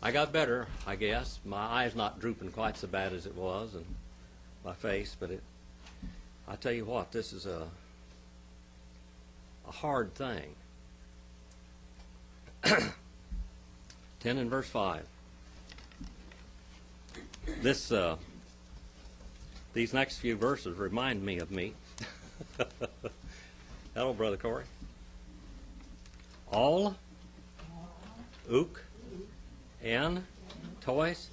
I got better, I guess. My eye's not drooping quite so bad as it was, and my face, but I tell you what, this is a hard thing. 10 and verse 5. These next few verses remind me of me. Hello, Brother Corey. All, ook, en, tois,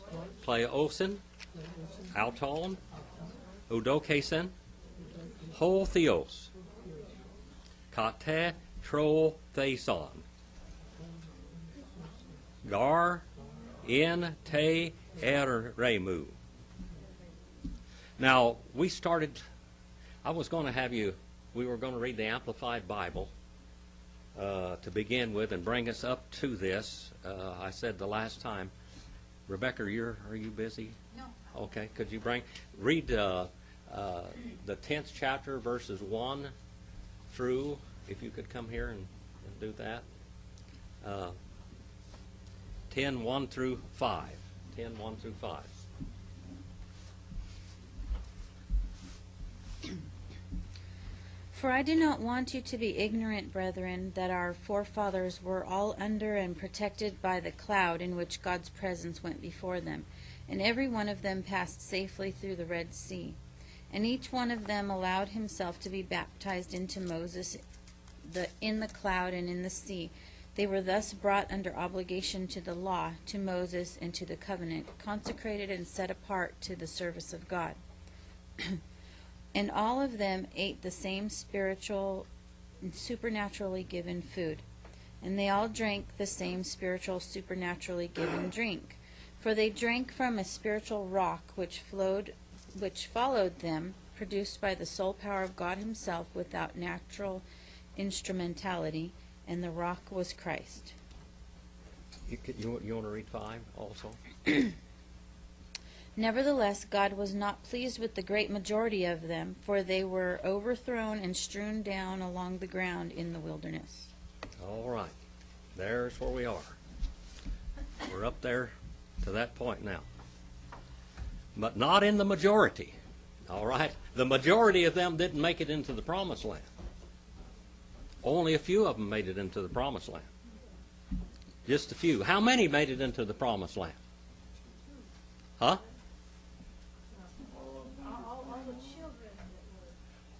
pleosin, auton, udokesen, ho theos, kate tro theson, gar in te eremu. Now, I was going to have we were going to read the Amplified Bible to begin with and bring us up to this. I said the last time, Rebecca, are you busy? No. Okay, could you read the 10th chapter, verses 1 through, if you could come here and do that. 10, 1 through 5. 10, 1 through 5. For I do not want you to be ignorant, brethren, that our forefathers were all under and protected by the cloud in which God's presence went before them, and every one of them passed safely through the Red Sea. And each one of them allowed himself to be baptized into Moses in the cloud and in the sea. They were thus brought under obligation to the law, to Moses, and to the covenant, consecrated and set apart to the service of God. And all of them ate the same spiritual and supernaturally given food. And they all drank the same spiritual, supernaturally given drink. For they drank from a spiritual rock which followed them, produced by the sole power of God himself without instrumentality, and the rock was Christ. You want to read 5 also? Nevertheless, God was not pleased with the great majority of them, for they were overthrown and strewn down along the ground in the wilderness. All right. There's where we are. We're up there to that point now. But not in the majority. All right? The majority of them didn't make it into the promised land. Only a few of them made it into the promised land. Just a few. How many made it into the promised land? Huh?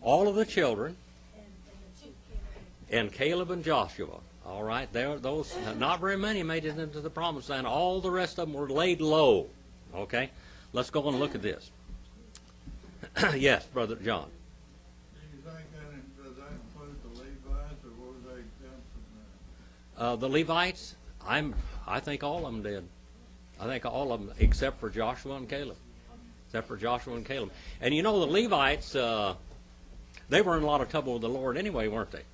All of the children, and Caleb and Joshua. All right, those not very many made it into the promised land. All the rest of them were laid low. Okay, let's go and look at this. Yes, Brother John. Do you think does that include the Levites, or were they exempt from that? The Levites, I think all of them did. I think all of them except for Joshua and Caleb. Except for Joshua and Caleb. And you know the Levites. They were in a lot of trouble with the Lord anyway, weren't they?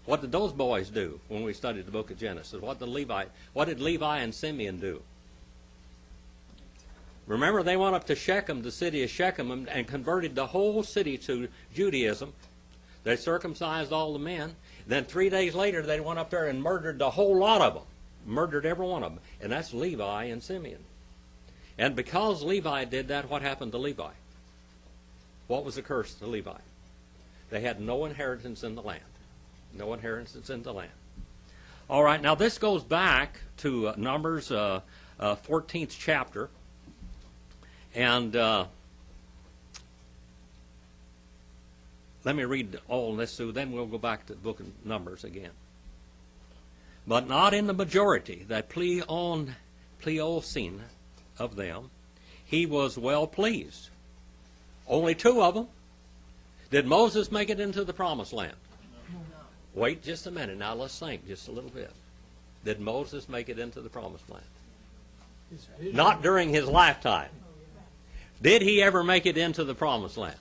What did those boys do when we studied the book of Genesis? What did Levi and Simeon do? Remember, they went up to Shechem, the city of Shechem, and converted the whole city to Judaism. They circumcised all the men. Then 3 days later, they went up there and murdered the whole lot of them. Murdered every one of them. And that's Levi and Simeon. And because Levi did that, what happened to Levi? What was the curse to Levi? They had no inheritance in the land. No inheritance in the land. All right, now this goes back to Numbers 14th chapter. And let me read all this through, then we'll go back to the book of Numbers again. But not in the majority, that pleosin of them, he was well pleased. Only 2 of them. Did Moses make it into the promised land? No. Wait just a minute. Now let's think just a little bit. Did Moses make it into the promised land? Not during his lifetime. Did he ever make it into the promised land?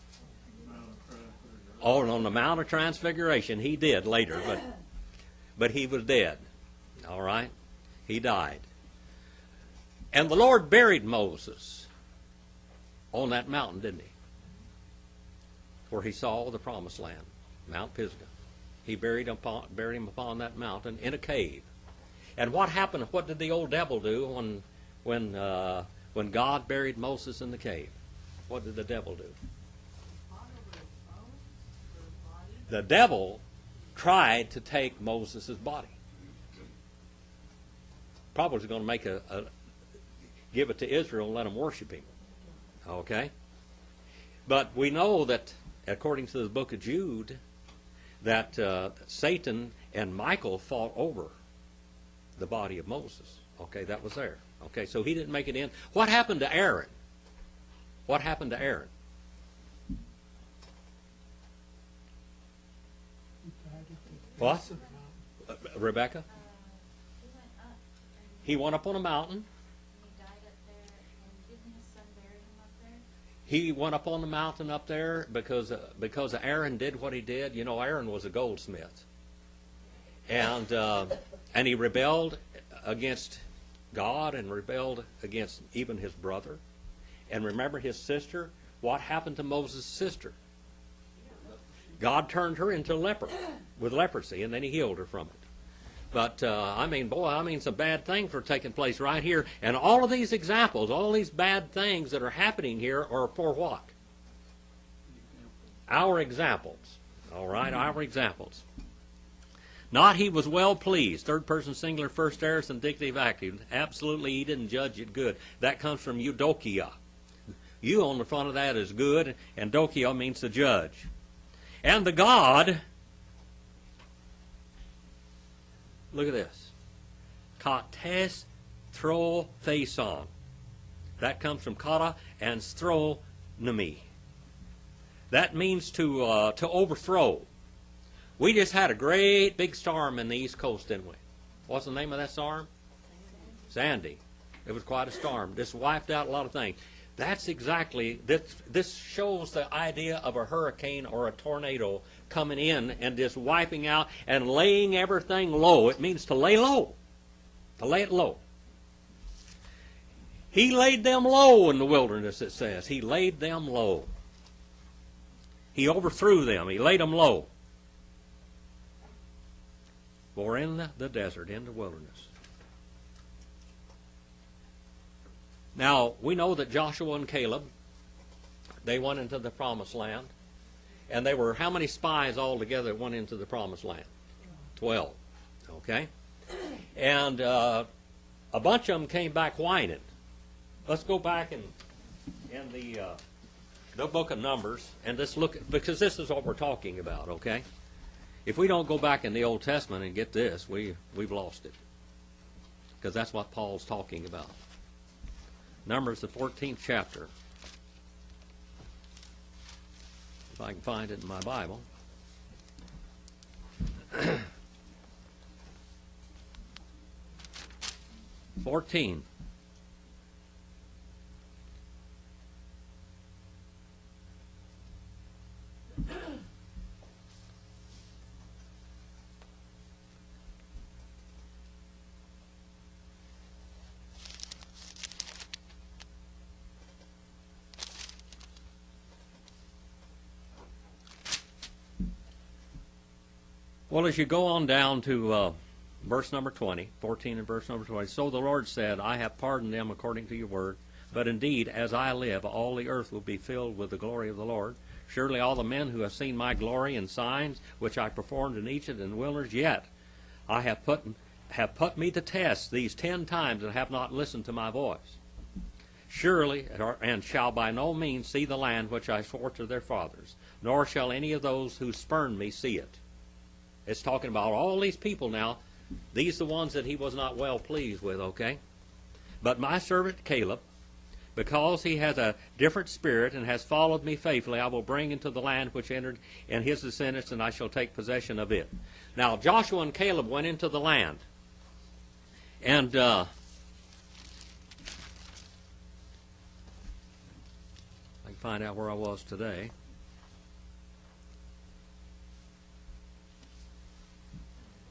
Oh, on the Mount of Transfiguration, he did later, but he was dead. All right? He died. And the Lord buried Moses on that mountain, didn't he? Where he saw the promised land, Mount Pisgah. He buried him upon that mountain in a cave. And what happened? What did the old devil do when God buried Moses in the cave, what did the devil do? The devil tried to take Moses' body. Probably was going to make give it to Israel and let them worship him. Okay? But we know that, according to the book of Jude, that Satan and Michael fought over the body of Moses. Okay, that was there. Okay, so he didn't make it in. What happened to Aaron? What happened to Aaron? What? Rebecca? He went up on a mountain. He went up on the mountain up there because Aaron did what he did. You know, Aaron was a goldsmith, and he rebelled against God and rebelled against even his brother. And remember his sister. What happened to Moses' sister? God turned her into with leprosy, and then he healed her from it. But, some bad things were taking place right here. And all of these examples, all these bad things that are happening here are for what? Our examples. All right, our examples. Not he was well pleased. Third person singular, first aorist, indicative active. Absolutely, he didn't judge it good. That comes from eudokia. You on the front of that is good, and dokia means to judge. And the God... Look at this. Kates thro theson. That comes from kata and stronomy. That means to overthrow. We just had a great big storm in the East Coast, didn't we? What's the name of that storm? Sandy. It was quite a storm. This wiped out a lot of things. That's exactly, this shows the idea of a hurricane or a tornado coming in and just wiping out and laying everything low. It means to lay low, to lay it low. He laid them low in the wilderness, it says. He laid them low. He overthrew them. He laid them low. For in the desert, in the wilderness. Now, we know that Joshua and Caleb, they went into the promised land. And they were how many spies altogether went into the promised land? 12. Okay? And a bunch of them came back whining. Let's go back in the book of Numbers and just look, because this is what we're talking about, okay? If we don't go back in the Old Testament and get this, we've lost it. Because that's what Paul's talking about. Numbers, the 14th chapter. If I can find it in my Bible. 14. Well, as you go on down to verse number 20, 14 and verse number 20, so the Lord said, I have pardoned them according to your word, but indeed, as I live, all the earth will be filled with the glory of the Lord. Surely all the men who have seen my glory and signs, which I performed in Egypt and the wilderness, yet I have put me to test these 10 times and have not listened to my voice. Surely, and shall by no means see the land which I swore to their fathers, nor shall any of those who spurn me see it. It's talking about all these people now. These are the ones that he was not well pleased with, okay? But my servant Caleb, because he has a different spirit and has followed me faithfully, I will bring into the land which entered in his descendants, and I shall take possession of it. Now, Joshua and Caleb went into the land. And I can find out where I was today.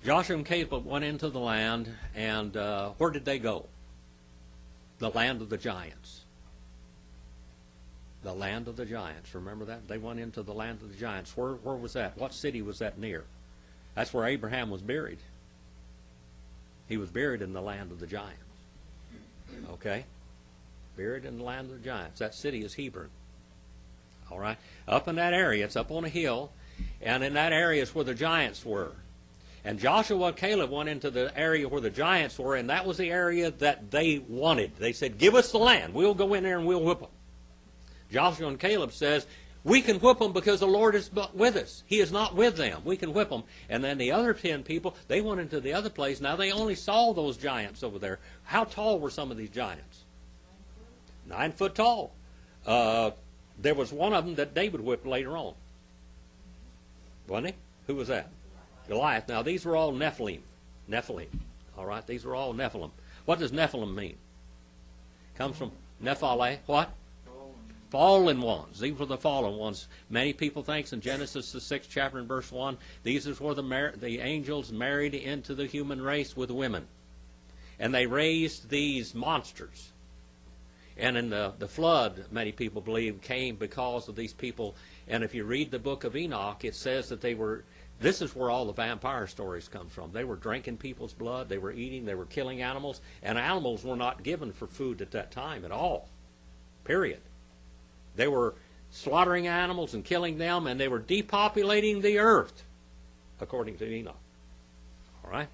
Joshua and Caleb went into the land, and where did they go? The land of the giants. The land of the giants. Remember that? They went into the land of the giants. Where was that? What city was that near? That's where Abraham was buried. He was buried in the land of the giants. Okay? Buried in the land of the giants. That city is Hebron. All right? Up in that area, it's up on a hill, and in that area is where the giants were. And Joshua and Caleb went into the area where the giants were, and that was the area that they wanted. They said, give us the land. We'll go in there and we'll whip them. Joshua and Caleb says, we can whip them because the Lord is with us. He is not with them. We can whip them. And then the other 10 people, they went into the other place. Now they only saw those giants over there. How tall were some of these giants? 9 foot tall. There was one of them that David whipped later on. Wasn't he? Who was that? Goliath. Now, these were all Nephilim. All right? These were all Nephilim. What does Nephilim mean? Comes from Nephale. What? Fallen ones. These were the fallen ones. Many people think in Genesis, the 6th chapter and verse 1, these is where the angels married into the human race with women. And they raised these monsters. And in the flood, many people believe, came because of these people. And if you read the book of Enoch, it says that this is where all the vampire stories come from. They were drinking people's blood, they were eating, they were killing animals, and animals were not given for food at that time at all. Period. They were slaughtering animals and killing them, and they were depopulating the earth, according to Enoch. All right?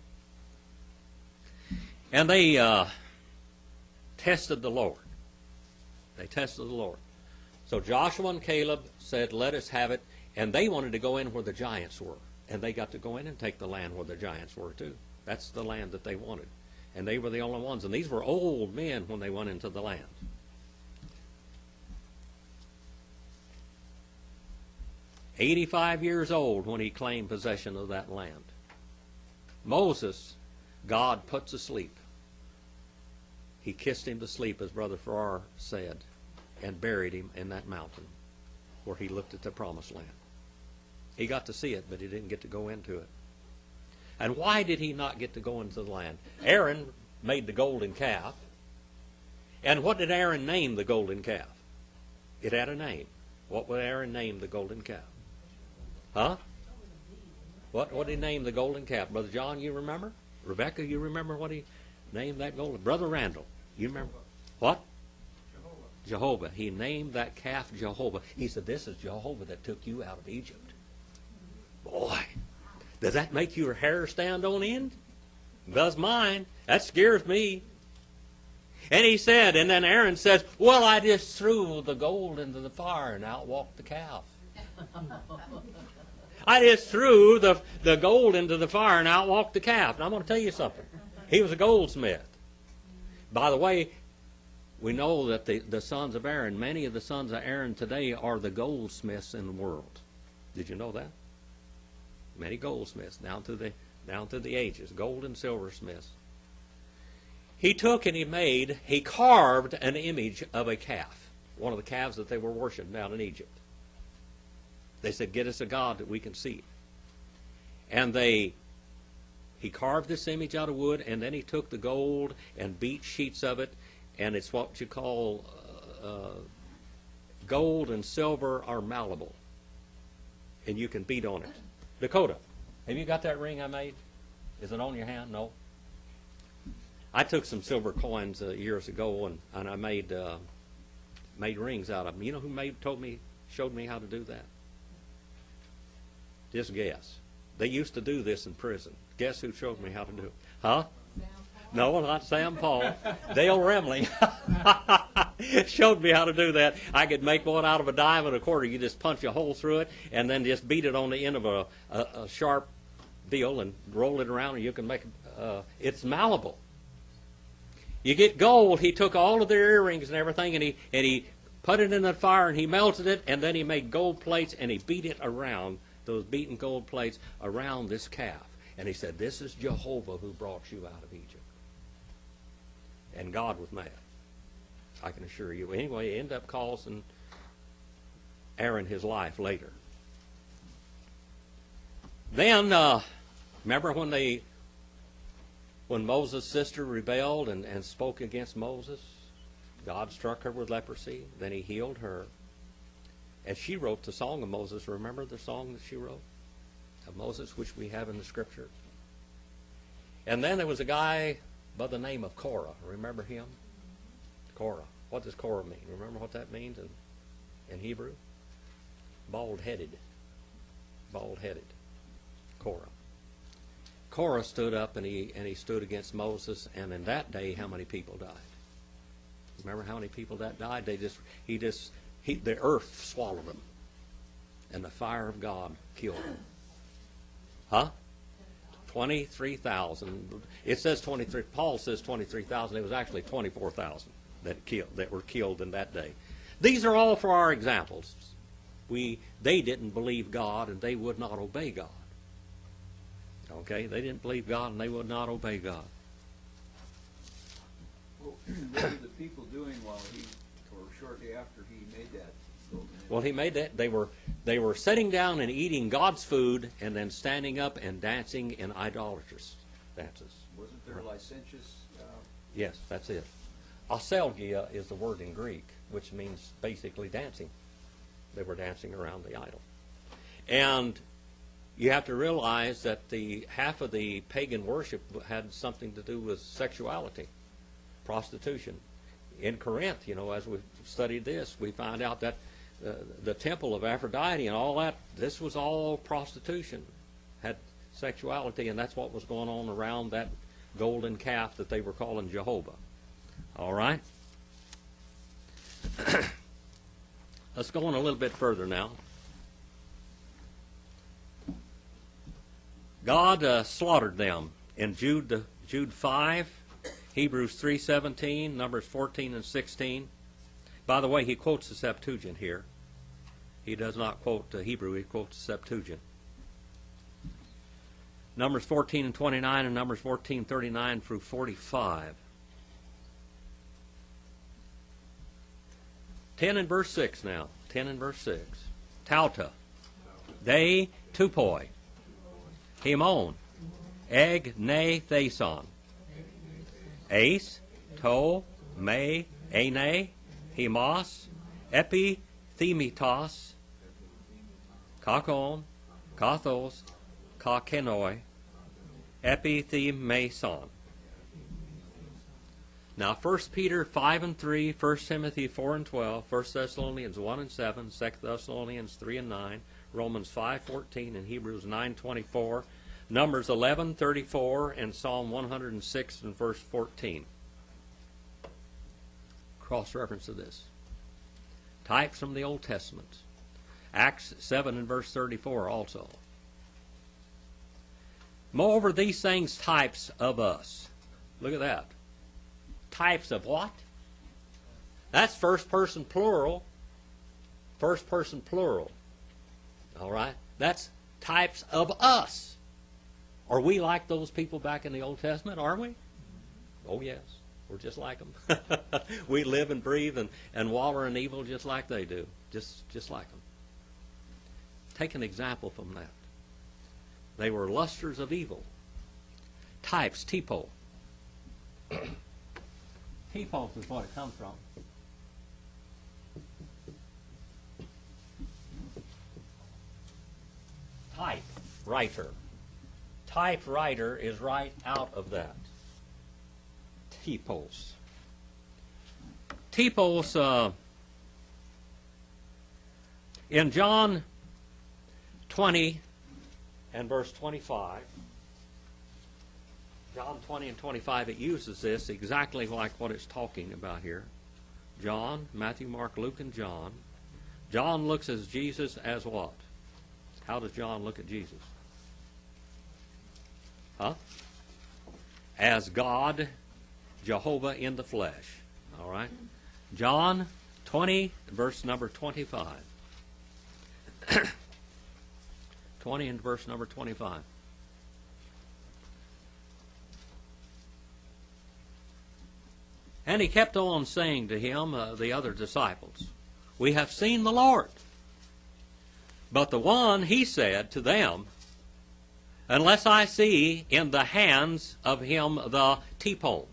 And they tested the Lord. They tested the Lord. So Joshua and Caleb said, let us have it. And they wanted to go in where the giants were. And they got to go in and take the land where the giants were too. That's the land that they wanted. And they were the only ones. And these were old men when they went into the land. "85 years old when he claimed possession of that land. Moses, God put to sleep. He kissed him to sleep, as Brother Farrar said, and buried him in that mountain where he looked at the promised land. He got to see it, but he didn't get to go into it. And why did he not get to go into the land? Aaron made the golden calf. And what did Aaron name the golden calf? It had a name. What would Aaron name the golden calf? Huh? What did he name the golden calf? Brother John, you remember? Rebecca, you remember what he named that golden? Brother Randall, you remember? What? Jehovah. He named that calf Jehovah. He said, this is Jehovah that took you out of Egypt. Boy, does that make your hair stand on end? It does mine. That scares me. And he said, and then Aaron says, well, I just threw the gold into the fire and out walked the calf. I just threw the gold into the fire and out walked the calf. And I'm going to tell you something. He was a goldsmith. By the way, we know that the sons of Aaron, many of the sons of Aaron today are the goldsmiths in the world. Did you know that? Many goldsmiths down through the ages, gold and silver smiths. He took and he carved an image of a calf, one of the calves that they were worshiping down in Egypt. They said, get us a god that we can see. And he carved this image out of wood, and then he took the gold and beat sheets of it, and it's what you call gold and silver are malleable, and you can beat on it. Dakota, have you got that ring I made? Is it on your hand? No. I took some silver coins years ago, and I made rings out of them. You know who showed me how to do that? Just guess. They used to do this in prison. Guess who showed me how to do it? Huh? No, not Sam Paul. Dale Remley showed me how to do that. I could make one out of a dime and a quarter. You just punch a hole through it and then just beat it on the end of a sharp deal and roll it around, and you can make it's malleable. You get gold. He took all of their earrings and everything, and he put it in the fire, and he melted it, and then he made gold plates, and he beat it around, those beaten gold plates, around this calf. And he said, this is Jehovah who brought you out of Egypt. And God was mad, I can assure you. Anyway, he ended up costing Aaron his life later. Then, remember when Moses' sister rebelled and spoke against Moses? God struck her with leprosy. Then he healed her. And she wrote the song of Moses. Remember the song that she wrote of Moses, which we have in the scripture? And then there was a guy by the name of Korah. Remember him? Korah. What does Korah mean? Remember what that means in Hebrew? Bald-headed. Bald-headed. Korah. Korah stood up and he stood against Moses, and in that day, how many people died? Remember how many people that died? The earth swallowed them, and the fire of God killed them. Huh? 23,000. It says 23. Paul says 23,000. It was actually 24,000 that were killed in that day. These are all for our examples. They didn't believe God, and they would not obey God. Okay, they didn't believe God, and they would not obey God. Well, what were the people doing while or shortly after he made that golden image? Well, he made that. They were sitting down and eating God's food, and then standing up and dancing in idolatrous dances. Wasn't there licentious? Yes, that's it. Aselgia is the word in Greek, which means basically dancing. They were dancing around the idol. And you have to realize that half of the pagan worship had something to do with sexuality, prostitution. In Corinth, as we studied this, we found out that the temple of Aphrodite and all that, this was all prostitution, had sexuality, and that's what was going on around that golden calf that they were calling Jehovah. All right? Let's go on a little bit further now. God slaughtered them in Jude 5, Hebrews 3:17, Numbers 14 and 16. By the way, he quotes the Septuagint here. He does not quote Hebrew, he quotes the Septuagint. Numbers 14 and 29 and Numbers 14:39 through 45. 10 and verse 6 now. 10 and verse 6. Tauta. They tupoi. Himon. Eg ne theson. Ace. To. Me. Ene. Hemos. Epi. Themitos. Kakon. Kathos. Kakenoi. Epi Themeson. Now, 1 Peter 5 and 3, 1 Timothy 4 and 12, 1 Thessalonians 1 and 7, 2 Thessalonians 3 and 9, Romans 5:14, and Hebrews 9:24, Numbers 11:34, and Psalm 106 and verse 14. Cross-reference to this. Types from the Old Testament. Acts 7 and verse 34 also. Moreover, these things types of us. Look at that. Types of what? That's first person plural. First person plural. All right? That's types of us. Are we like those people back in the Old Testament? Are we? Oh, yes. We're just like them. We live and breathe and wallow in evil just like they do. Just like them. Take an example from that. They were lusters of evil. Types, typo. Typos is what it comes from. Type, writer. Typewriter is right out of that. Typos. Typos, in John 20 and verse 25, John 20 and 25, it uses this exactly like what it's talking about here. John, Matthew, Mark, Luke, and John. John looks at Jesus as what? How does John look at Jesus? Huh? As God, Jehovah in the flesh. All right? John 20, verse number 25. 20 and verse number 25. And he kept on saying to him, the other disciples, "We have seen the Lord." But the one, he said to them, "Unless I see in the hands of him the tepon."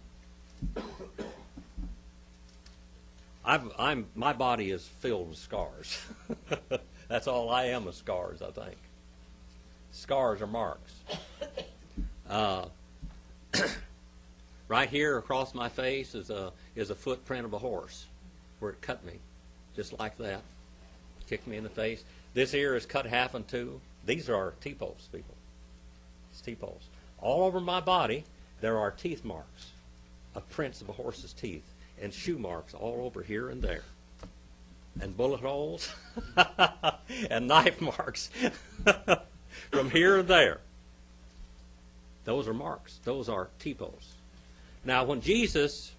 My body is filled with scars. That's all I am, is scars, I think. Scars are marks. Right here across my face is a footprint of a horse where it cut me, just like that. Kicked me in the face. This ear is cut half in two. These are T-posts, people. It's T-posts. All over my body, there are teeth marks of prints of a horse's teeth and shoe marks all over here and there. And bullet holes and knife marks from here and there. Those are marks. Those are T-posts. Now, when Jesus,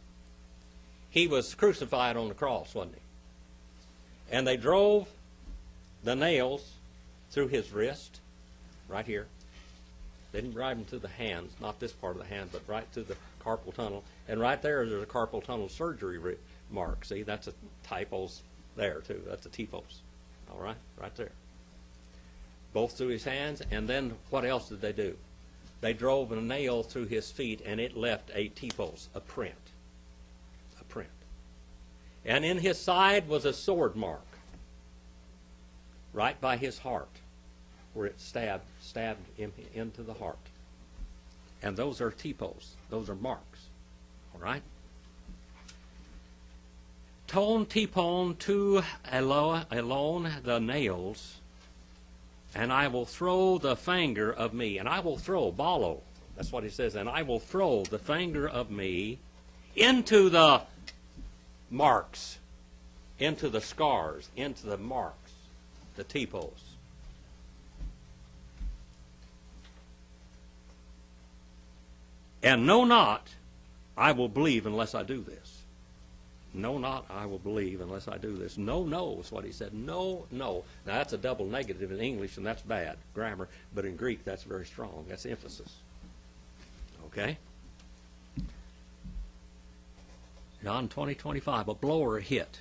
he was crucified on the cross, wasn't he? And they drove the nails through his wrist, right here. They didn't drive them through the hands, not this part of the hand, but right through the carpal tunnel. And right there's a carpal tunnel surgery mark. See, that's a typos there, too. That's a T-post. All right, right there. Both through his hands, and then what else did they do? They drove a nail through his feet, and it left a T-post, a print. A print. And in his side was a sword mark, right by his heart, where it stabbed him into the heart. And those are T-posts. Those are marks. All right? Ton T-pon to alone the nails, and I will throw the finger of me. And I will throw, balo. That's what he says. And I will throw the finger of me into the marks, into the scars, into the marks, the T-posts. And know not, I will believe unless I do this. Know not, I will believe unless I do this. No is what he said. No. Now, that's a double negative in English, and that's bad grammar. But in Greek, that's very strong. That's emphasis. Okay? John 20:25, a blow or a hit.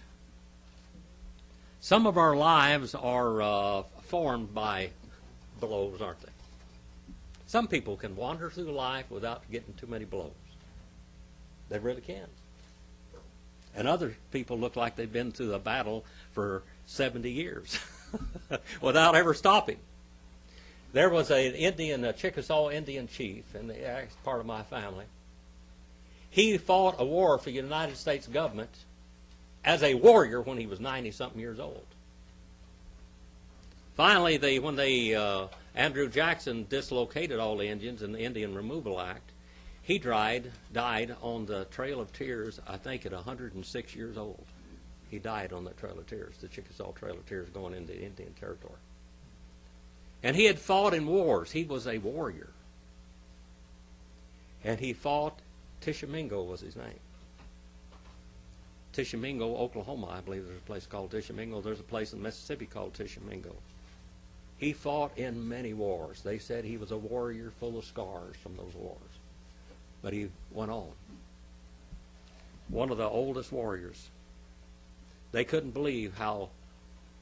Some of our lives are formed by blows, aren't they? Some people can wander through life without getting too many blows. They really can. And other people look like they've been through a battle for 70 years without ever stopping. There was a Chickasaw Indian chief, and that's part of my family. He fought a war for the United States government as a warrior when he was 90-something years old. Finally, when Andrew Jackson dislocated all the Indians in the Indian Removal Act, he died on the Trail of Tears, I think at 106 years old. He died on the Trail of Tears, the Chickasaw Trail of Tears going into Indian Territory. And he had fought in wars. He was a warrior. And he fought, Tishomingo was his name. Tishomingo, Oklahoma, I believe there's a place called Tishomingo. There's a place in Mississippi called Tishomingo. He fought in many wars. They said he was a warrior full of scars from those wars. But he went on. One of the oldest warriors. They couldn't believe how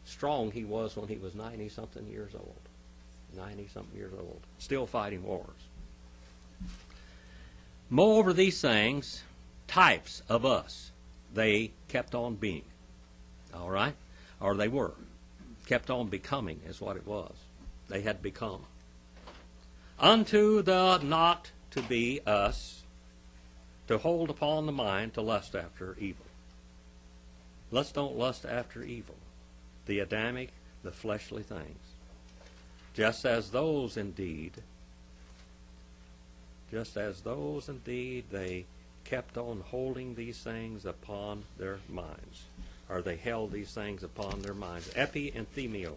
strong he was when he was 90-something years old. 90-something years old. Still fighting wars. Moreover, these things, types of us, they kept on being. All right? Or they were. Kept on becoming is what it was. They had become. Unto the not to be us, to hold upon the mind to lust after evil. Let's don't lust after evil. The Adamic, the fleshly things. Just as those indeed, they kept on holding these things upon their minds. Or they held these things upon their minds. Epi and themio.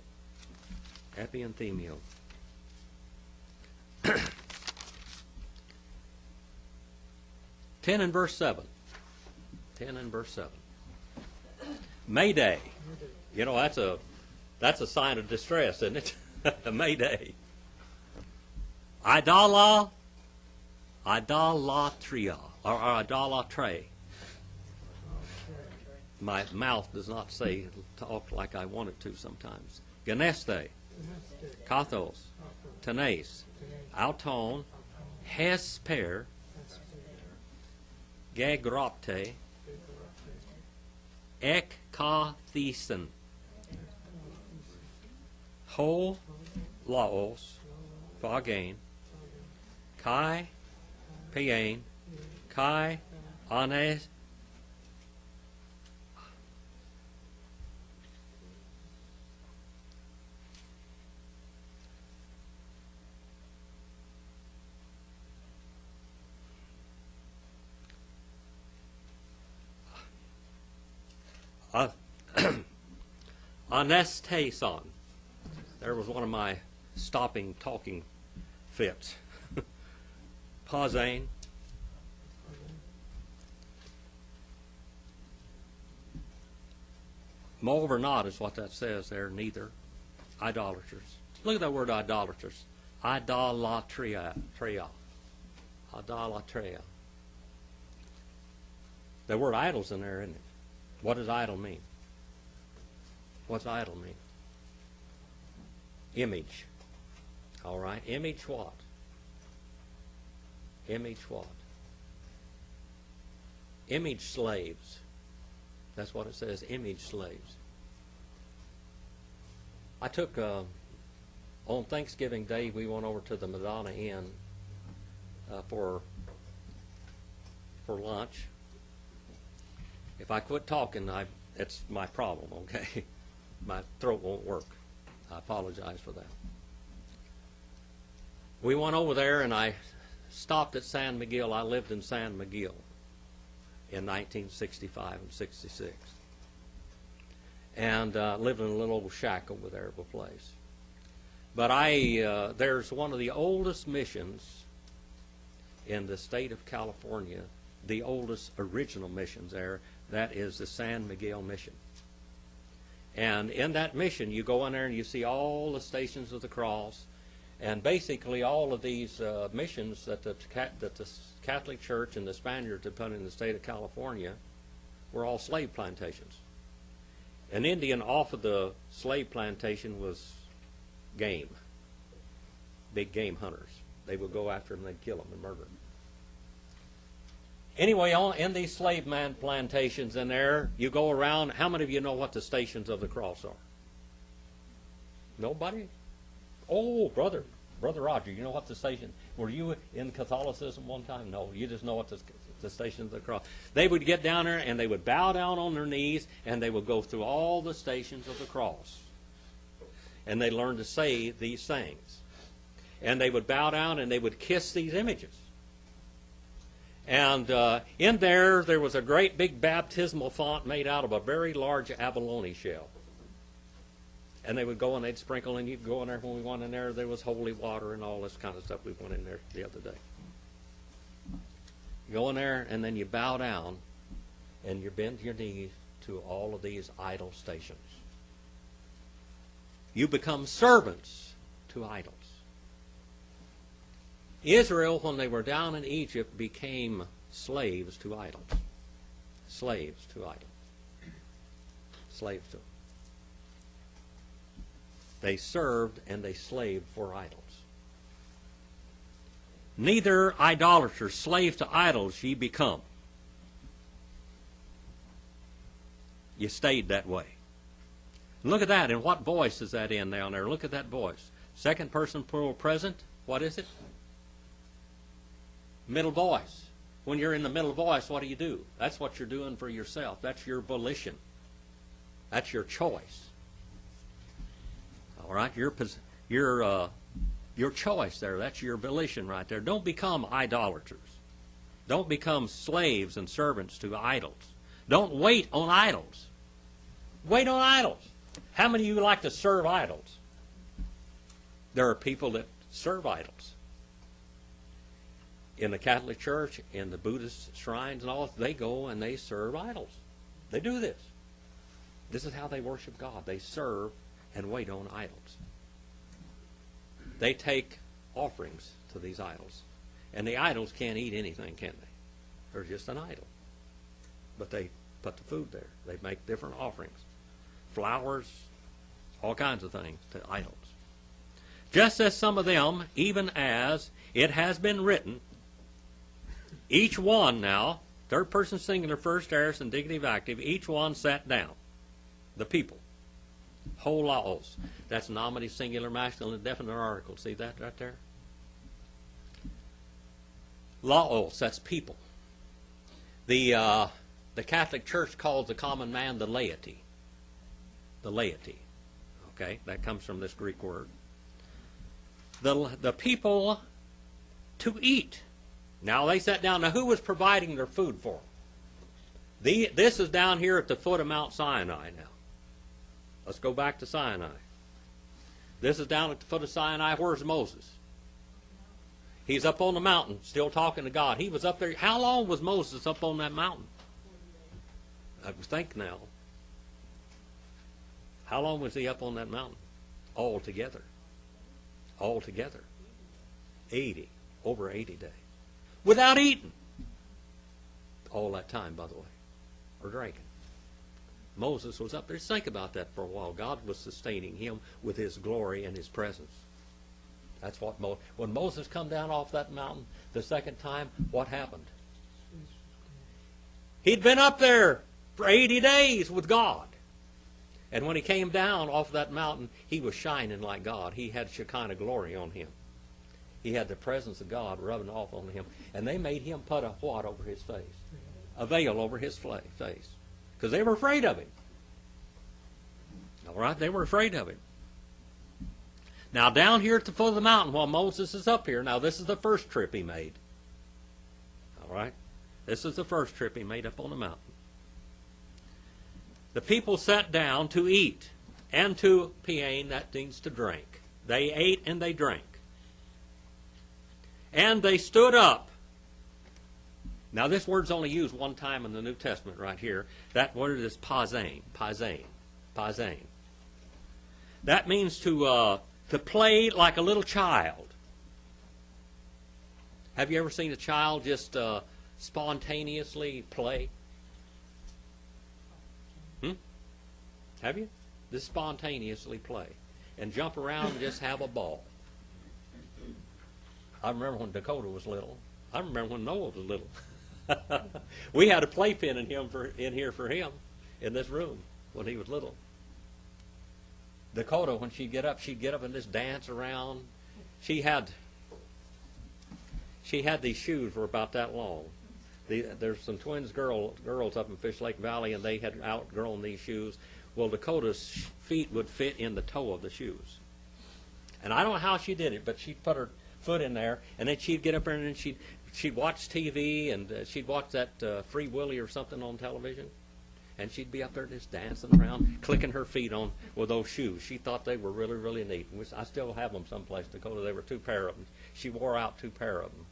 Epi and themio. 10 and verse 7. 10 and verse 7. Mayday. You know, that's a sign of distress, isn't it? Mayday. Idolatria, or idolatre. My mouth does not talk like I want it to sometimes. Geneste, kathos, tenes, auton, hesper, gegropte, ekkathesen, ho laos, phagain, kai, paein, Kai, Anes, Anesteson. There was one of my stopping talking fits. Pausane. Moreover not is what that says there, neither. Idolaters. Look at that word idolaters. Idolatria. Idolatria. The word idol's in there, isn't it? What does idol mean? What's idol mean? Image. All right. Image what? Image what? Image slaves. That's what it says, image slaves. I took, on Thanksgiving Day, we went over to the Madonna Inn for lunch. If I quit talking, it's my problem, okay? My throat won't work. I apologize for that. We went over there, and I stopped at San Miguel. I lived in San Miguel in 1965 and 66. And lived in a little old shack over there of a place. But there's one of the oldest missions in the state of California, the oldest original missions there. That is the San Miguel Mission. And in that mission, you go in there and you see all the Stations of the Cross, and basically all of these missions that the Catholic Church and the Spaniards had put in the state of California were all slave plantations. An Indian off of the slave plantation was game, big game hunters. They would go after them, they'd kill them and murder them. Anyway, in these slave plantations in there, you go around. How many of you know what the Stations of the Cross are? Nobody? Oh, Brother Roger, you know what the station? Were you in Catholicism one time? No, you just know what the Stations of the Cross. They would get down there and they would bow down on their knees and they would go through all the Stations of the Cross. And they learned to say these things. And they would bow down and they would kiss these images. And in there was a great big baptismal font made out of a very large abalone shell. And they would go and they'd sprinkle, and you'd go in there. When we went in there was holy water and all this kind of stuff. We went in there the other day. You go in there, and then you bow down, and you bend your knees to all of these idol stations. You become servants to idols. Israel, when they were down in Egypt, became slaves to idols. Slaves to idols. Slaves to them. They served and they slaved for idols. Neither idolaters, slaves to idols, ye become. You stayed that way. Look at that. And what voice is that in down there? Look at that voice. Second person plural present. What is it? Middle voice. When you're in the middle voice, what do? That's what you're doing for yourself. That's your volition. That's your choice. All right, your choice there. That's your volition right there. Don't become idolaters. Don't become slaves and servants to idols. Don't wait on idols. Wait on idols. How many of you like to serve idols? There are people that serve idols. In the Catholic Church, in the Buddhist shrines and all, they go and they serve idols. They do this. This is how they worship God. They serve and wait on idols. They take offerings to these idols. And the idols can't eat anything, can they? They're just an idol. But they put the food there. They make different offerings. Flowers, all kinds of things to idols. Just as some of them, even as it has been written, each one now, third person singular, first aorist, indicative active, each one sat down. The people. Holaos. That's nominative singular masculine definite article. See that right there? Laos, that's people. The Catholic Church calls the common man the laity. The laity. Okay, that comes from this Greek word. The people to eat. Now they sat down. Now who was providing their food for them? This is down here at the foot of Mount Sinai now. Let's go back to Sinai. This is down at the foot of Sinai. Where's Moses? He's up on the mountain, still talking to God. He was up there. How long was Moses up on that mountain? I think now. How long was he up on that mountain? Altogether. 80. Over 80 days. Without eating. All that time, by the way. Or drinking. Moses was up there. Just think about that for a while. God was sustaining him with his glory and his presence. That's what when Moses come down off that mountain the second time, what happened? He'd been up there for 80 days with God. And when he came down off that mountain, he was shining like God. He had Shekinah glory on him. He had the presence of God rubbing off on him. And they made him put a what over his face? A veil over his face. Because they were afraid of him. All right? They were afraid of him. Now, down here at the foot of the mountain, while Moses is up here, now this is the first trip he made. All right? This is the first trip he made up on the mountain. The people sat down to eat, and to pien, that means to drink. They ate and they drank. And they stood up. Now, this word's only used one time in the New Testament right here. That word is pazein. That means to play like a little child. Have you ever seen a child just spontaneously play? Have you? Just spontaneously play. And jump around and just have a ball. I remember when Dakota was little. I remember when Noah was little. We had a playpen in here for him in this room when he was little. Dakota, when she'd get up and just dance around. She had these shoes were about that long. There's some twins girls up in Fish Lake Valley, and they had outgrown these shoes. Well, Dakota's feet would fit in the toe of the shoes. And I don't know how she did it, but she'd put her foot in there, and then she'd get up there and then she'd watch TV, and she'd watch that Free Willy or something on television. And she'd be up there just dancing around, clicking her feet on with those shoes. She thought they were really, really neat. I still have them someplace, Dakota. There were 2 pair of them. She wore out 2 pair of them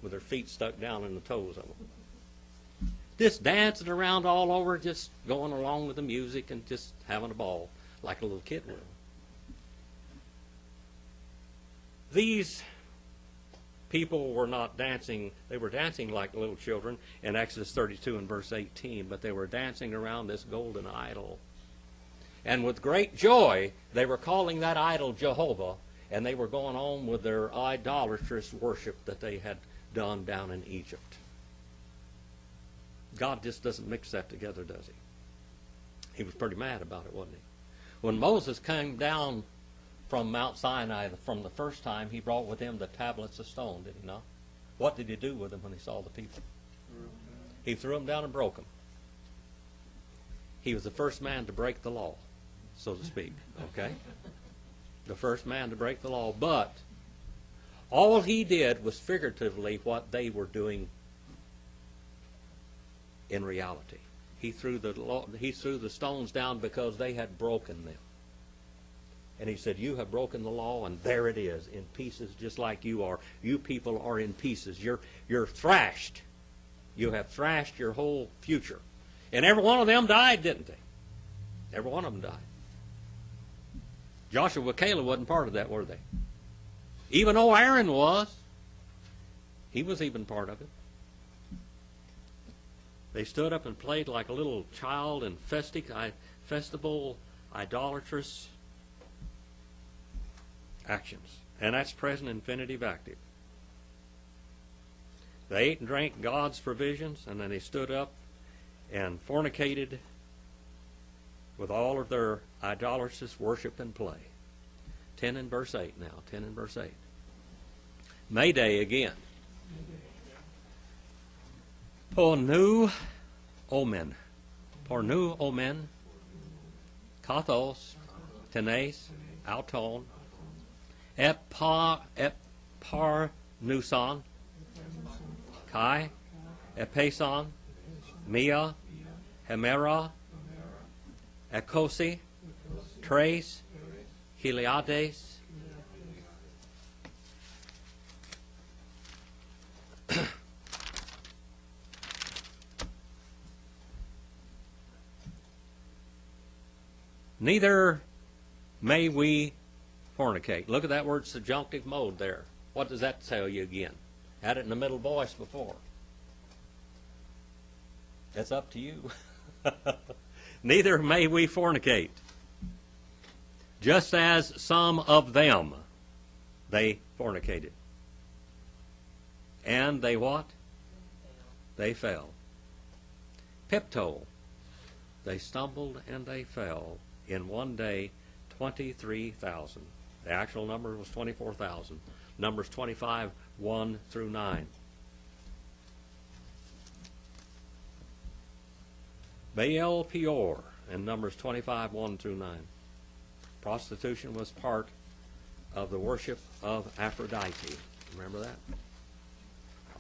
with her feet stuck down in the toes of them. Just dancing around all over, just going along with the music and just having a ball like a little kid would. These people were not dancing. They were dancing like little children in Exodus 32 and verse 18, but they were dancing around this golden idol. And with great joy, they were calling that idol Jehovah, and they were going on with their idolatrous worship that they had done down in Egypt. God just doesn't mix that together, does he? He was pretty mad about it, wasn't he? When Moses came down from Mount Sinai from the first time, he brought with him the tablets of stone, did he not? What did he do with them when he saw the people? He threw them down and broke them. He was the first man to break the law, so to speak, okay? The first man to break the law, but all he did was figuratively what they were doing in reality. He threw the stones down because they had broken them. And he said, you have broken the law, and there it is, in pieces just like you are. You people are in pieces. You're thrashed. You have thrashed your whole future. And every one of them died, didn't they? Every one of them died. Joshua and Caleb wasn't part of that, were they? Even though Aaron was. He was even part of it. They stood up and played like a little child in festival, idolatrous actions. And that's present infinitive active. They ate and drank God's provisions, and then they stood up and fornicated with all of their idolatrous worship and play. 10 and verse 8 now. 10 and verse 8. May Day again. Pornu omen. Pornu omen. Kathos. Tenes. Auton. Eparnuson. Kai. Epeson. Mia. Hemera. Ekosi. Trace. Heliades. Neither may we fornicate. Look at that word subjunctive mode there. What does that tell you again? Had it in the middle voice before. It's up to you. Neither may we fornicate. Just as some of them, they fornicated. And they what? They fell. Pipto. They stumbled and they fell. In one day, 23,000. The actual number was 24,000. Numbers 25, 1 through 9. Baal Peor in Numbers 25, 1 through 9. Prostitution was part of the worship of Aphrodite. Remember that?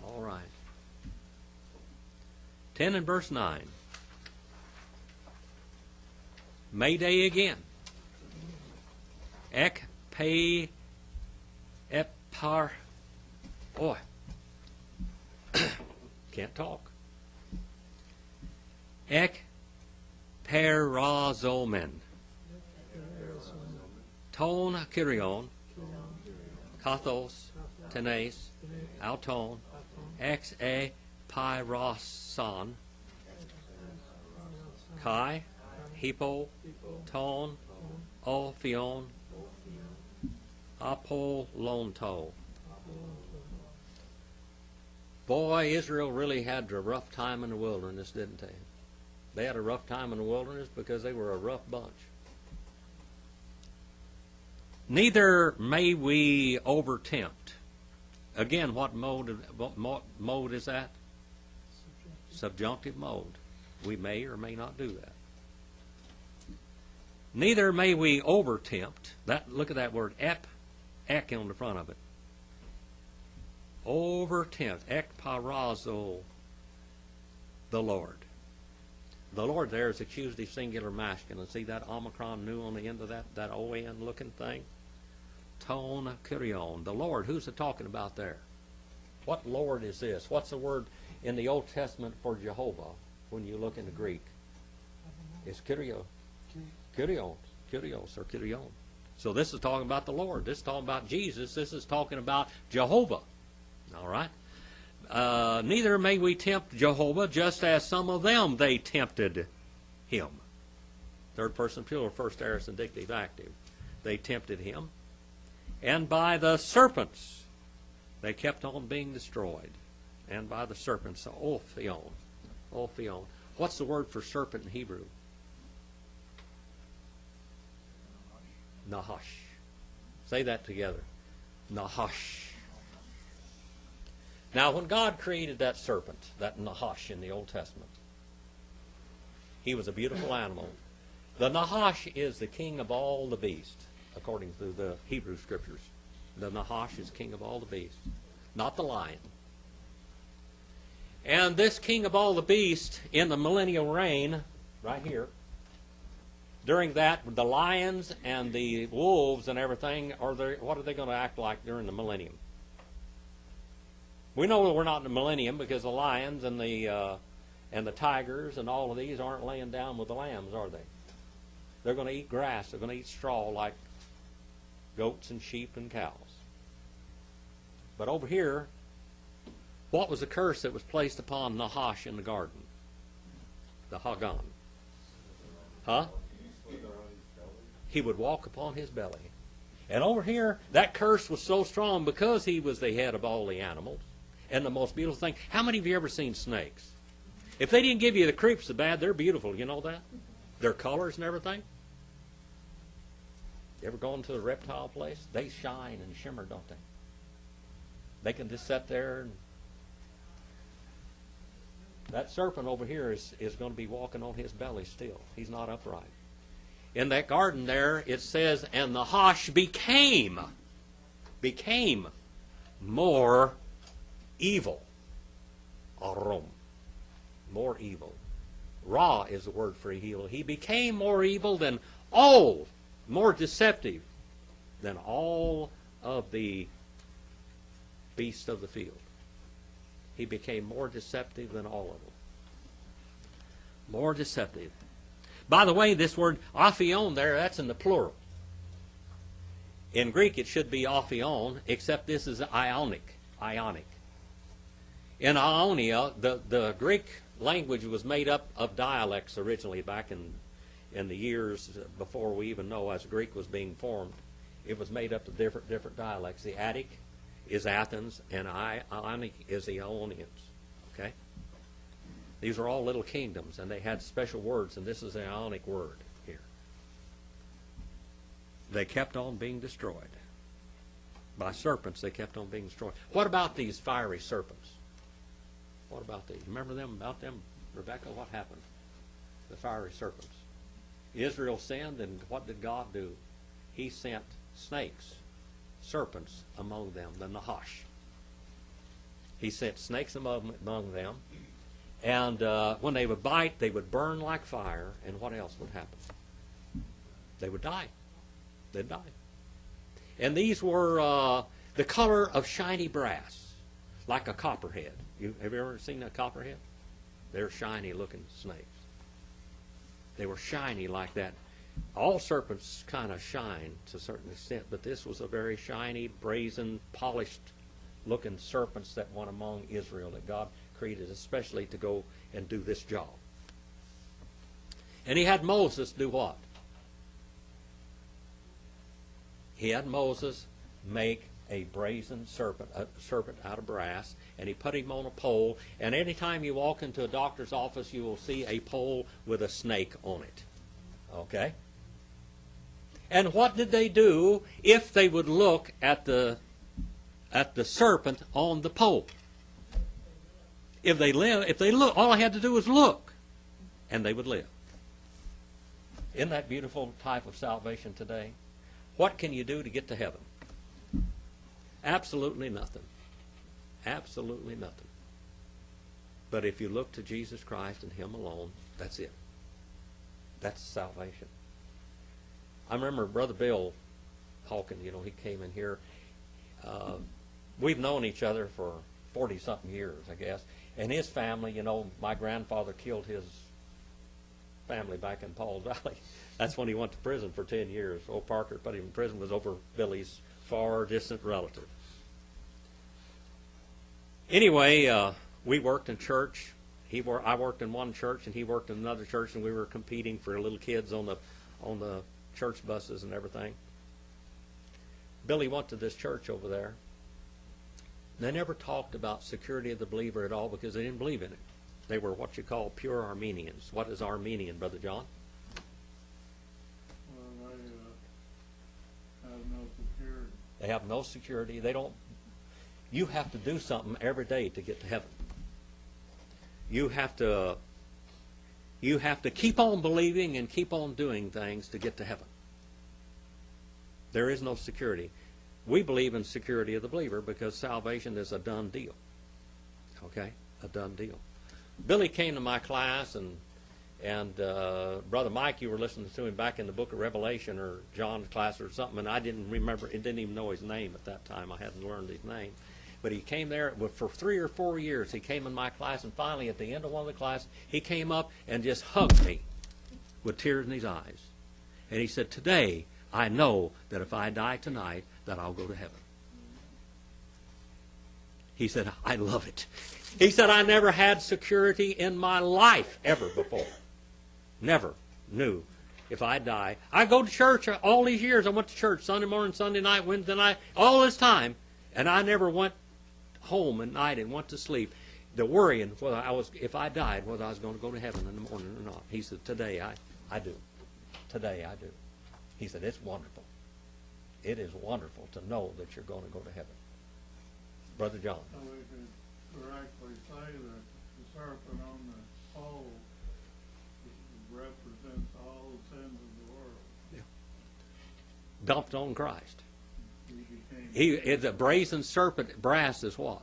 All right. 10 and verse 9. May Day again. Ek pay epar. Boy. Can't talk. Ek perazomen. Ton kyrion. Kathos. Tenes. Auton. Ex e pyroson. Kai. Hippo, ton, ophion, apollonto. Boy, Israel really had a rough time in the wilderness, didn't they? They had a rough time in the wilderness because they were a rough bunch. Neither may we overtempt. Again, what mode is that? Subjunctive mode. We may or may not do that. Neither may we overtempt. Look at that word, ek on the front of it. Overtempt, ekparazo, the Lord. The Lord there is accusative singular masculine. See that omicron nu on the end of that O-N looking thing? Ton kyrion, the Lord. Who's it talking about there? What Lord is this? What's the word in the Old Testament for Jehovah when you look in the Greek? It's kyrio. Kyrios or kyrion. So this is talking about the Lord. This is talking about Jesus. This is talking about Jehovah. All right? Neither may we tempt Jehovah, just as some of them they tempted him. Third person plural, first aorist indicative active. They tempted him. And by the serpents they kept on being destroyed. And by the serpents, ophion. Ophion. What's the word for serpent in Hebrew? Nahash. Say that together. Nahash. Now, when God created that serpent, that Nahash in the Old Testament, he was a beautiful animal. The Nahash is the king of all the beasts, according to the Hebrew Scriptures. The Nahash is king of all the beasts, not the lion. And this king of all the beasts in the millennial reign, right here, during that, the lions and the wolves and everything, what are they going to act like during the millennium? We know that we're not in the millennium because the lions and the tigers and all of these aren't laying down with the lambs, are they? They're going to eat grass. They're going to eat straw like goats and sheep and cows. But over here, what was the curse that was placed upon Nahash in the garden? The Hagan. Huh? He would walk upon his belly. And over here, that curse was so strong because he was the head of all the animals. And the most beautiful thing, how many of you ever seen snakes? If they didn't give you the creeps so bad, they're beautiful. You know that? Their colors and everything. You ever gone to a reptile place? They shine and shimmer, don't they? They can just sit there and That serpent over here is going to be walking on his belly still. He's not upright. In that garden there, it says, and the Hash became more evil. Arom. More evil. Ra is the word for evil. He became more evil than all, more deceptive than all of the beasts of the field. He became more deceptive than all of them. More deceptive. By the way, this word aphion there, that's in the plural. In Greek it should be aphion, except this is ionic. Ionic. In Ionia, the Greek language was made up of dialects originally back in the years before we even know as Greek was being formed. It was made up of different dialects. The Attic is Athens, and Ionic is the Ionians. Okay? These are all little kingdoms, and they had special words, and this is the Ionic word here. They kept on being destroyed. By serpents, they kept on being destroyed. What about these fiery serpents? What about these? Remember them, about them, Rebecca? What happened? The fiery serpents. Israel sinned, and what did God do? He sent snakes, serpents among them, the Nahash. He sent snakes among them, and when they would bite, they would burn like fire, and what else would happen? They would die. They'd die. And these were the color of shiny brass, like a copperhead. Have you ever seen a copperhead? They're shiny-looking snakes. They were shiny like that. All serpents kind of shine to a certain extent, but this was a very shiny, brazen, polished-looking serpents that went among Israel that God created especially to go and do this job. And he had Moses do what? He had Moses make a brazen serpent out of brass, and he put him on a pole, and anytime you walk into a doctor's office, you will see a pole with a snake on it. Okay? And what did they do if they would look at the serpent on the pole? If they look, all I had to do was look, and they would live. Isn't that beautiful type of salvation today? What can you do to get to heaven? Absolutely nothing. Absolutely nothing. But if you look to Jesus Christ and Him alone, that's it. That's salvation. I remember Brother Bill Hawkins, he came in here. We've known each other for 40-something years, I guess. And his family, my grandfather killed his family back in Paul's Valley. That's when he went to prison for 10 years. Old Parker put him in prison, was over Billy's far distant relative. Anyway, we worked in church. I worked in one church, and he worked in another church, and we were competing for little kids on the church buses and everything. Billy went to this church over there. They never talked about security of the believer at all because they didn't believe in it. They were what you call pure Armenians. What is Armenian, Brother John? Well, they have no security. They have no security. They don't. You have to do something every day to get to heaven. You have to keep on believing and keep on doing things to get to heaven. There is no security. We believe in security of the believer because salvation is a done deal. Okay? A done deal. Billy came to my class, and Brother Mike, you were listening to him back in the book of Revelation or John's class or something, and I didn't remember, didn't even know his name at that time. I hadn't learned his name. But he came there for 3 or 4 years. He came in my class, and finally at the end of one of the classes, he came up and just hugged me with tears in his eyes. And he said, "Today, I know that if I die tonight, that I'll go to heaven." He said, "I love it." He said, "I never had security in my life ever before. Never knew if I die." I go to church all these years. I went to church Sunday morning, Sunday night, Wednesday night, all this time, and I never went home at night and went to sleep, the worrying whether if I died, whether I was going to go to heaven in the morning or not. He said, "Today I do. Today I do." He said, "It's wonderful. It is wonderful to know that you're going to go to heaven." Brother John. So we could correctly say that the serpent on the pole represents all the sins of the world. Dumped on Christ. He became The brazen serpent, brass is what?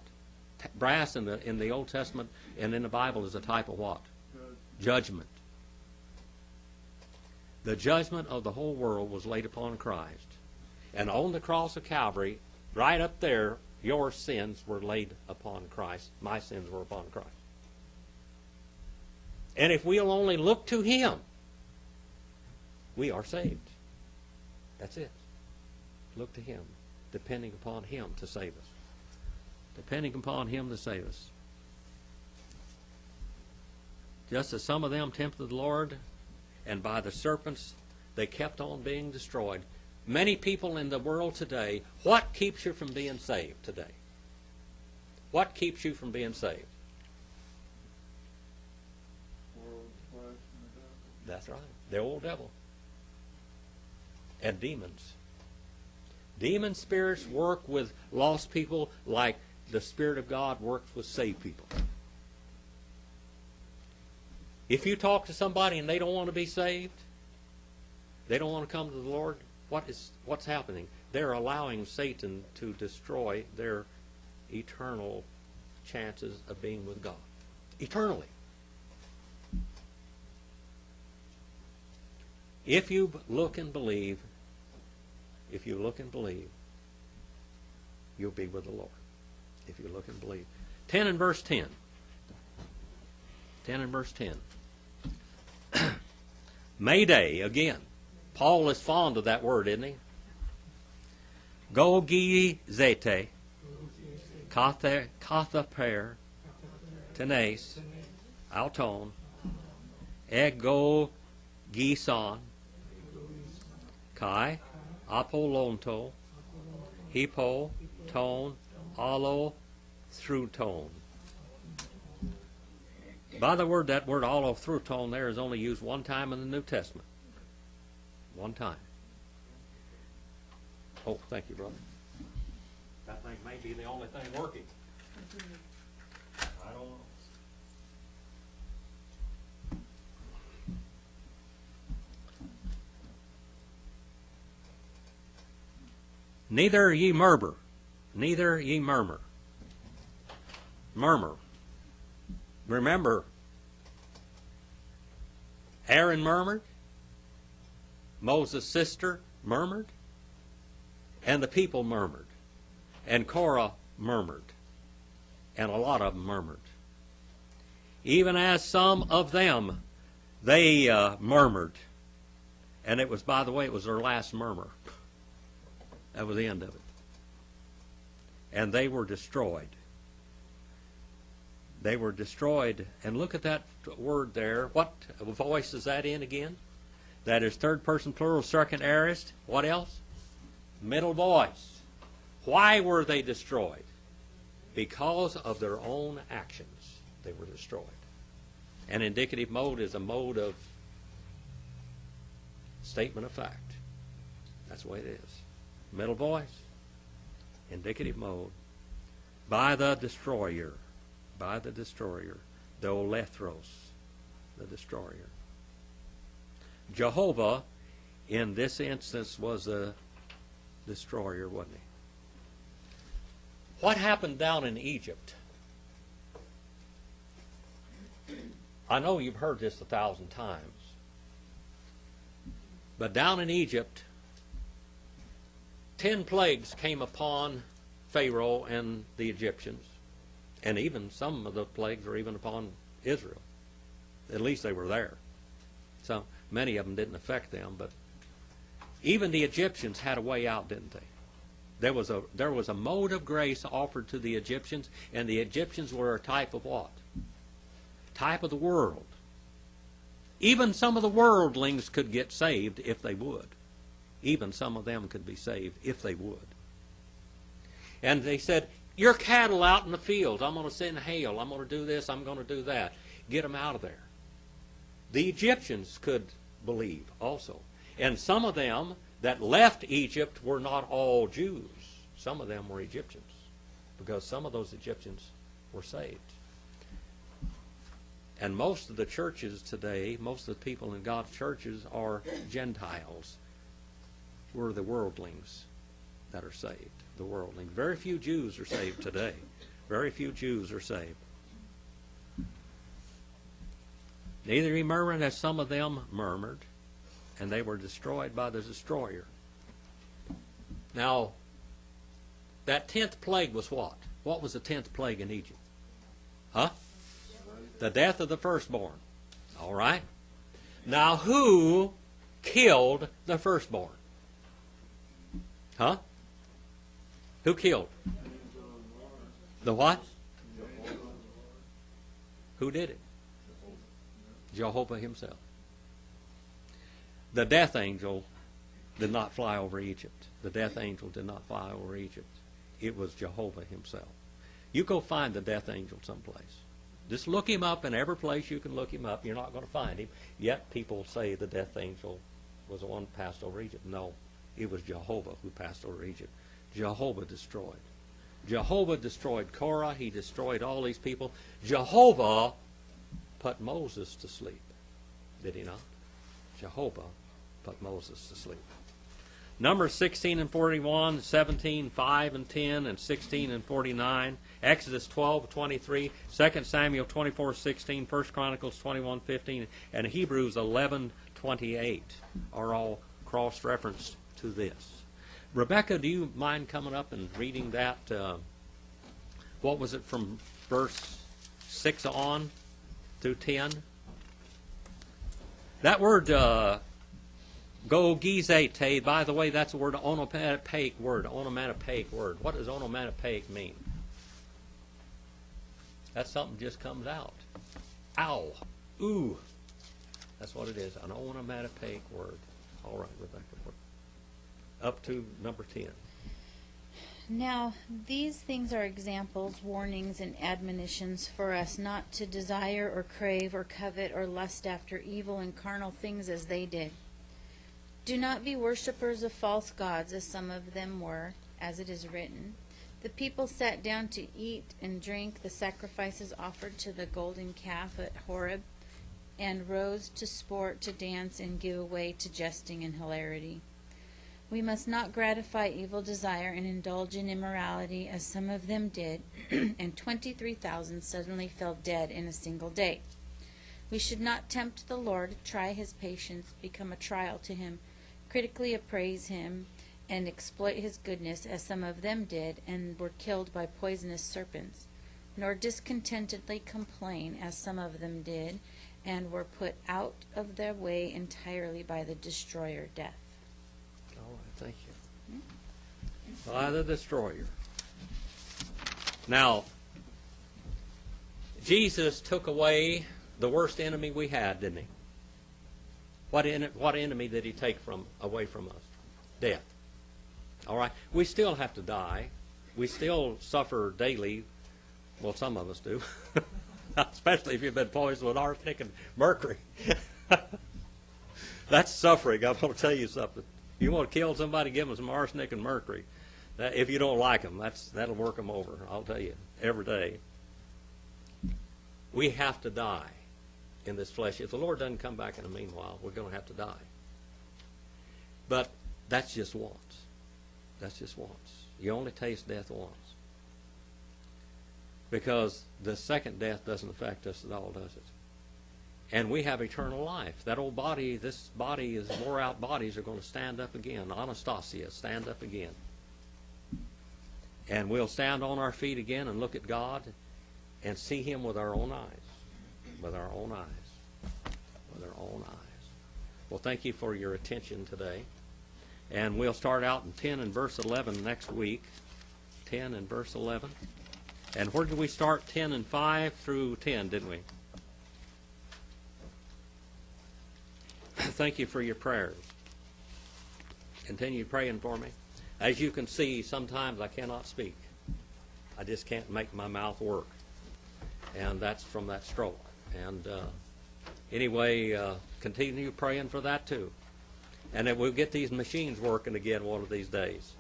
Brass in the Old Testament and in the Bible is a type of what? Judgment. The judgment of the whole world was laid upon Christ. And on the cross of Calvary, right up there, your sins were laid upon Christ. My sins were upon Christ. And if we'll only look to Him, we are saved. That's it. Look to Him, depending upon Him to save us. Depending upon Him to save us. Just as some of them tempted the Lord, and by the serpents they kept on being destroyed. Many people in the world today, what keeps you from being saved today? What keeps you from being saved? world, flesh, and the devil. That's right. The old devil. And demons. Demon spirits work with lost people like the Spirit of God works with saved people. If you talk to somebody and they don't want to be saved, they don't want to come to the Lord, what's happening? They're allowing Satan to destroy their eternal chances of being with God. Eternally. If you look and believe, you'll be with the Lord. If you look and believe. 10 and verse 10. 10 and verse 10. Mayday, again. Paul is fond of that word, isn't he? Go gi zete, katha per, tenes, auton, ego gison, kai, apolonto, hippo, tone, alo, through tone. By the word, that word alo through tone there is only used one time in the New Testament. One time. Oh, thank you, brother. That thing may be the only thing working. I don't know. Neither ye murmur. Neither ye murmur. Murmur. Remember, Aaron murmured, Moses' sister murmured, and the people murmured, and Korah murmured, and a lot of them murmured. Even as some of them, they murmured, and it was, by the way, it was their last murmur. That was the end of it. And they were destroyed. They were destroyed. And look at that word there. What voice is that in again? That is third person plural, second aorist. What else? Middle voice. Why were they destroyed? Because of their own actions. They were destroyed. And indicative mode is a mode of statement of fact. That's the way it is. Middle voice. Indicative mode. By the destroyer. By the destroyer. The olethros. The destroyer. Jehovah, in this instance, was the destroyer, wasn't he? What happened down in Egypt? I know you've heard this 1,000 times. But down in Egypt, 10 plagues came upon Pharaoh and the Egyptians. And even some of the plagues were even upon Israel. At least they were there. So many of them didn't affect them, but even the Egyptians had a way out, didn't they? There was a mode of grace offered to the Egyptians, and the Egyptians were a type of what? Type of the world. Even some of the worldlings could get saved if they would. Even some of them could be saved if they would. And they said, your cattle out in the fields, I'm going to send hail, I'm going to do this, I'm going to do that. Get them out of there. The Egyptians could believe also. And some of them that left Egypt were not all Jews. Some of them were Egyptians. Because some of those Egyptians were saved. And most of the churches today, most of the people in God's churches are Gentiles. We're the worldlings that are saved. The worldlings. Very few Jews are saved today. Very few Jews are saved. Neither he murmured as some of them murmured, and they were destroyed by the destroyer. Now, that 10th plague was what? What was the 10th plague in Egypt? Huh? The death of the firstborn. All right. Now, who killed the firstborn? Huh? Who killed? The what? Who did it? Jehovah himself. The death angel did not fly over Egypt. The death angel did not fly over Egypt. It was Jehovah himself. You go find the death angel someplace. Just look him up in every place you can look him up. You're not going to find him. Yet people say the death angel was the one who passed over Egypt. No, it was Jehovah who passed over Egypt. Jehovah destroyed. Jehovah destroyed Korah. He destroyed all these people. Jehovah put Moses to sleep. Did he not? Jehovah put Moses to sleep. Numbers 16 and 41, 17, 5 and 10, and 16 and 49. Exodus 12, 23, 2 Samuel 24, 16, 1 Chronicles 21, 15, and Hebrews 11, 28 are all cross-referenced to this. Rebecca, do you mind coming up and reading that? What was it from verse 6 on through 10? That word gogizete, by the way, that's a word, onomatopoeic word. Onomatopoeic word. What does onomatopoeic mean? That's something just comes out. Ow. Ooh. That's what it is, an onomatopoeic word. All right, Rebecca. Up to number 10. Now, these things are examples, warnings, and admonitions for us not to desire or crave or covet or lust after evil and carnal things as they did. Do not be worshippers of false gods, as some of them were, as it is written. The people sat down to eat and drink the sacrifices offered to the golden calf at Horeb, and rose to sport, to dance, and give way to jesting and hilarity. We must not gratify evil desire and indulge in immorality, as some of them did, and 23,000 suddenly fell dead in a single day. We should not tempt the Lord, try his patience, become a trial to him, critically appraise him, and exploit his goodness, as some of them did, and were killed by poisonous serpents, nor discontentedly complain, as some of them did, and were put out of their way entirely by the destroyer, death. All right, thank you. By the destroyer. Now, Jesus took away the worst enemy we had, didn't he? What enemy did he take away from us? Death. All right. We still have to die. We still suffer daily. Well, some of us do. Especially if you've been poisoned with arsenic and mercury. That's suffering. I'm going to tell you something. You want to kill somebody, give them some arsenic and mercury. If you don't like them, that'll work them over. I'll tell you, every day. We have to die in this flesh. If the Lord doesn't come back in the meanwhile, we're going to have to die. But that's just once. That's just once. You only taste death once. Because the second death doesn't affect us at all, does it? And we have eternal life. That old body, this body is wore out bodies are going to stand up again. Anastasia, stand up again. And we'll stand on our feet again and look at God and see him with our own eyes. With our own eyes. With our own eyes. Well, thank you for your attention today. And we'll start out in 10 and verse 11 next week. 10 and verse 11. And where did we start? 10 and 5 through 10, didn't we? Thank you for your prayers. Continue praying for me. As you can see, sometimes I cannot speak. I just can't make my mouth work. And that's from that stroke. And anyway, continue praying for that too. And then we'll get these machines working again one of these days.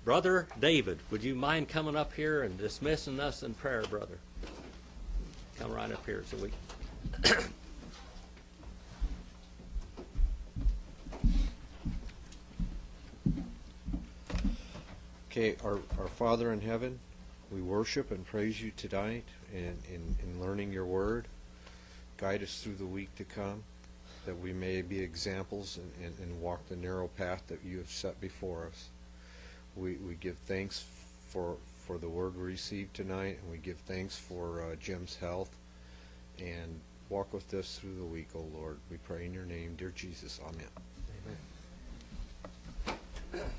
Brother David, would you mind coming up here and dismissing us in prayer, brother? come right up here so we. Okay, our Father in heaven, we worship and praise you tonight in learning your word. Guide us through the week to come, that we may be examples and walk the narrow path that you have set before us. We give thanks for the word we received tonight, and we give thanks for Jim's health. And walk with us through the week, O Lord. We pray in your name, dear Jesus. Amen. Amen.